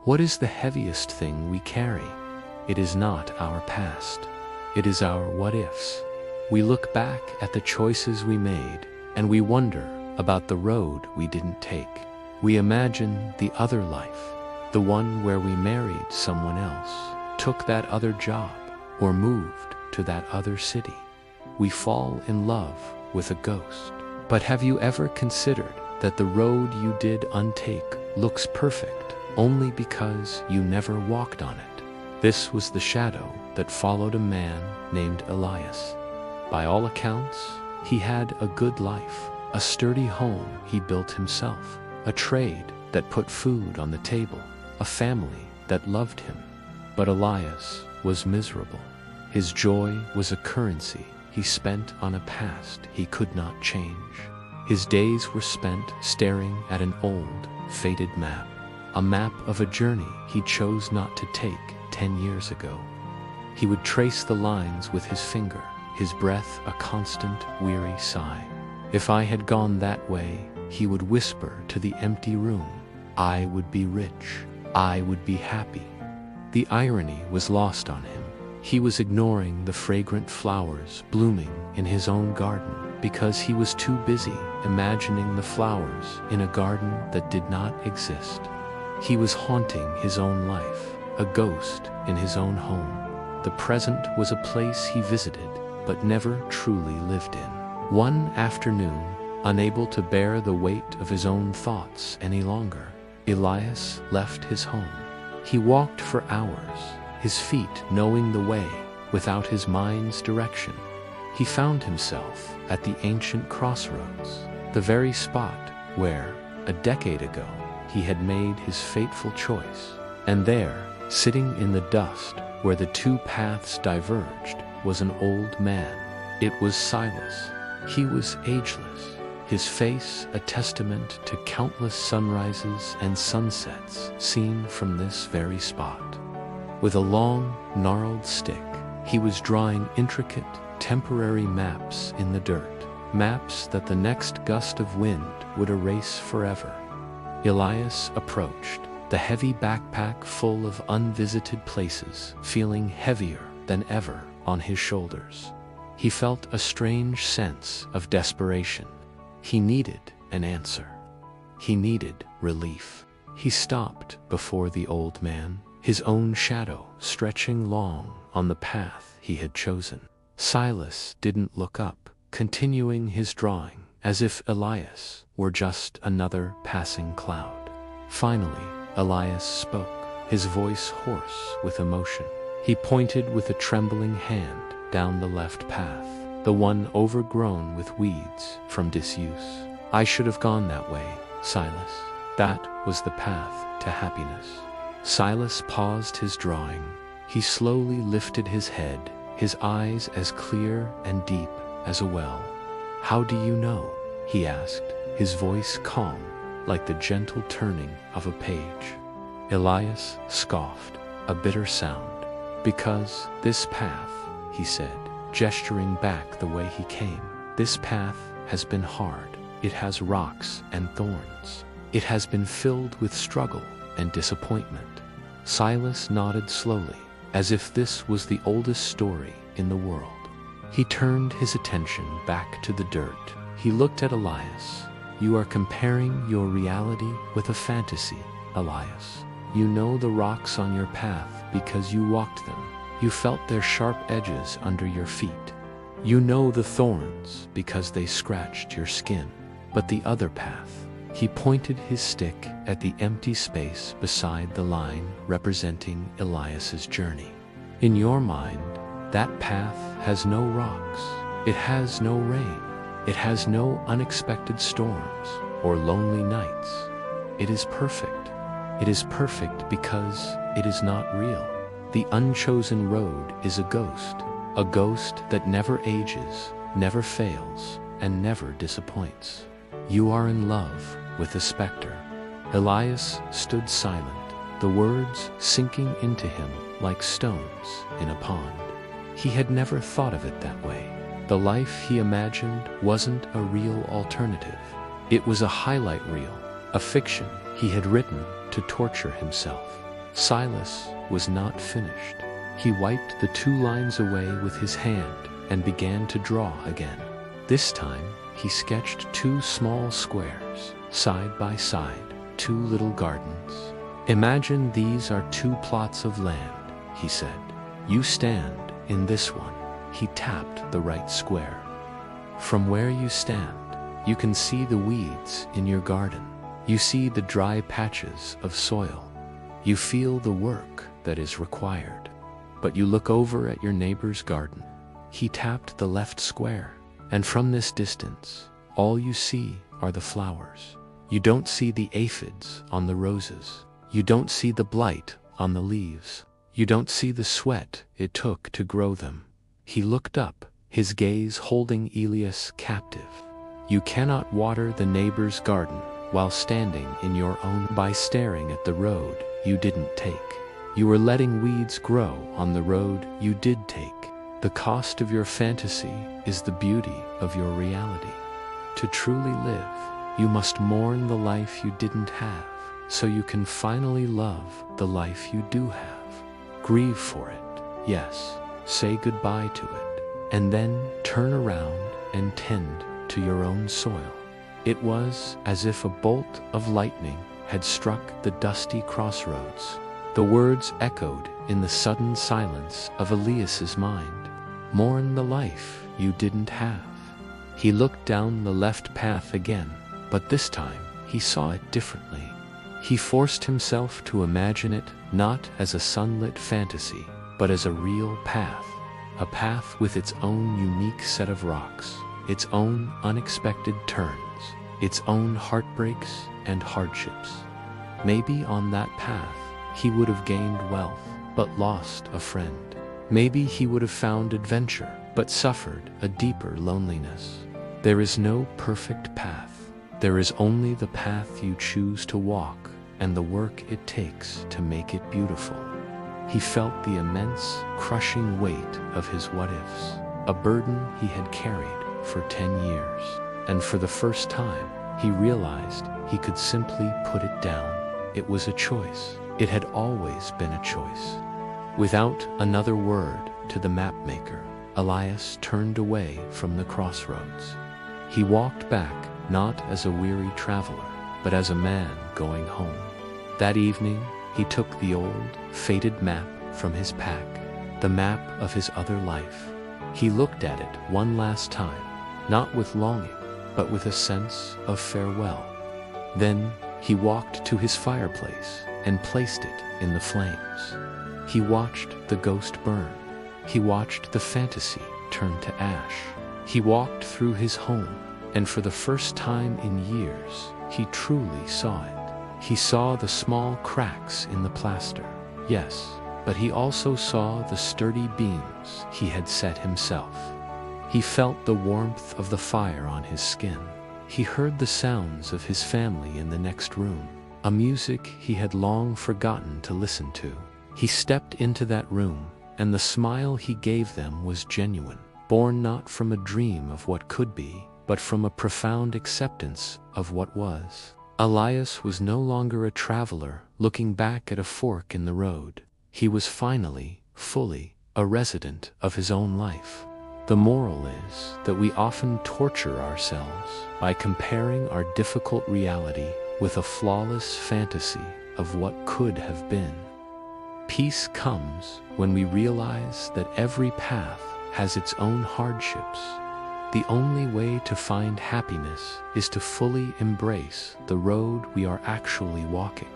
What is the heaviest thing we carry? It is not our past. It is our what-ifs. We look back at the choices we made, and we wonder about the road we didn't take. We imagine the other life, the one where we married someone else, took that other job, or moved to that other city. We fall in love with a ghost. But have you ever considered that the road you did untake looks perfect only because you never walked on it? This was the shadow that followed a man named Elias. By all accounts, he had a good life, a sturdy home he built himself, a trade that put food on the table, a family that loved him. But Elias was miserable. His joy was a currency he spent on a past he could not change. His days were spent staring at an old, faded map, a map of a journey he chose not to take 10 years ago. He would trace the lines with his finger, his breath a constant, weary sigh. If I had gone that way, he would whisper to the empty room, I would be rich, I would be happy. The irony was lost on him. He was ignoring the fragrant flowers blooming in his own garden because he was too busy imagining the flowers in a garden that did not exist. He was haunting his own life, a ghost in his own home. The present was a place he visited but never truly lived in. One afternoon, unable to bear the weight of his own thoughts any longer, Elias left his home. He walked for hours, his feet knowing the way without his mind's direction. He found himself at the ancient crossroads, the very spot where, a decade ago, he had made his fateful choice. And there, sitting in the dust where the two paths diverged, was an old man. It was Silas. He was ageless, his face a testament to countless sunrises and sunsets seen from this very spot. With a long, gnarled stick, he was drawing intricate, temporary maps in the dirt, maps that the next gust of wind would erase forever. Elias approached, the heavy backpack full of unvisited places, feeling heavier than ever on his shoulders. He felt a strange sense of desperation. He needed an answer. He needed relief. He stopped before the old man, his own shadow stretching long on the path he had chosen. Silas didn't look up, continuing his drawing as if Elias were just another passing cloud. Finally, Elias spoke, his voice hoarse with emotion. He pointed with a trembling hand down the left path, the one overgrown with weeds from disuse. I should have gone that way, Silas. That was the path to happiness. Silas paused his drawing. He slowly lifted his head, his eyes as clear and deep as a well. How do you know? He asked, his voice calm, like the gentle turning of a page. Elias scoffed, a bitter sound. Because this path, he said, gesturing back the way he came, this path has been hard. It has rocks and thorns. It has been filled with struggle and disappointment. Silas nodded slowly, as if this was the oldest story in the world. He turned his attention back to the dirt. He looked at Elias. You are comparing your reality with a fantasy, Elias. You know the rocks on your path because you walked them. You felt their sharp edges under your feet. You know the thorns because they scratched your skin. But the other path, he pointed his stick at the empty space beside the line representing Elias's journey. In your mind, that path has no rocks. It has no rain. It has no unexpected storms or lonely nights. It is perfect. It is perfect because it is not real. The unchosen road is a ghost that never ages, never fails, and never disappoints. You are in love with a specter. Elias stood silent, the words sinking into him like stones in a pond. He had never thought of it that way. The life he imagined wasn't a real alternative. It was a highlight reel, a fiction he had written to torture himself. Silas was not finished. He wiped the 2 lines away with his hand and began to draw again. This time, he sketched 2 small squares, side by side, 2 little gardens. "Imagine these are 2 plots of land," he said. "You stand in this one." He tapped the right square. "From where you stand, you can see the weeds in your garden. You see the dry patches of soil. You feel the work that is required. But you look over at your neighbor's garden." He tapped the left square, and from this distance, all you see are the flowers. You don't see the aphids on the roses. You don't see the blight on the leaves. You don't see the sweat it took to grow them. He looked up, his gaze holding Elias captive. You cannot water the neighbor's garden while standing in your own by staring at the road you didn't take. You are letting weeds grow on the road you did take. The cost of your fantasy is the beauty of your reality. To truly live, you must mourn the life you didn't have, so you can finally love the life you do have. Grieve for it, yes, say goodbye to it, and then turn around and tend to your own soil. It was as if a bolt of lightning had struck the dusty crossroads. The words echoed in the sudden silence of Elias's mind. Mourn the life you didn't have. He looked down the left path again, but this time he saw it differently. He forced himself to imagine it not as a sunlit fantasy, but as a real path. A path with its own unique set of rocks, its own unexpected turns, its own heartbreaks and hardships. Maybe on that path, he would have gained wealth, but lost a friend. Maybe he would have found adventure, but suffered a deeper loneliness. There is no perfect path. There is only the path you choose to walk, and the work it takes to make it beautiful. He felt the immense, crushing weight of his what-ifs, a burden he had carried for 10 years. And for the first time, he realized he could simply put it down. It was a choice. It had always been a choice. Without another word to the mapmaker, Elias turned away from the crossroads. He walked back, not as a weary traveler, but as a man going home. That evening, he took the old, faded map from his pack, the map of his other life. He looked at it one last time, not with longing, but with a sense of farewell. Then he walked to his fireplace and placed it in the flames. He watched the ghost burn. He watched the fantasy turn to ash. He walked through his home, and for the first time in years, he truly saw it. He saw the small cracks in the plaster, yes, but he also saw the sturdy beams he had set himself. He felt the warmth of the fire on his skin. He heard the sounds of his family in the next room, a music he had long forgotten to listen to. He stepped into that room, and the smile he gave them was genuine, born not from a dream of what could be, but from a profound acceptance of what was. Elias was no longer a traveler looking back at a fork in the road. He was finally, fully, a resident of his own life. The moral is that we often torture ourselves by comparing our difficult reality with a flawless fantasy of what could have been. Peace comes when we realize that every path has its own hardships. The only way to find happiness is to fully embrace the road we are actually walking.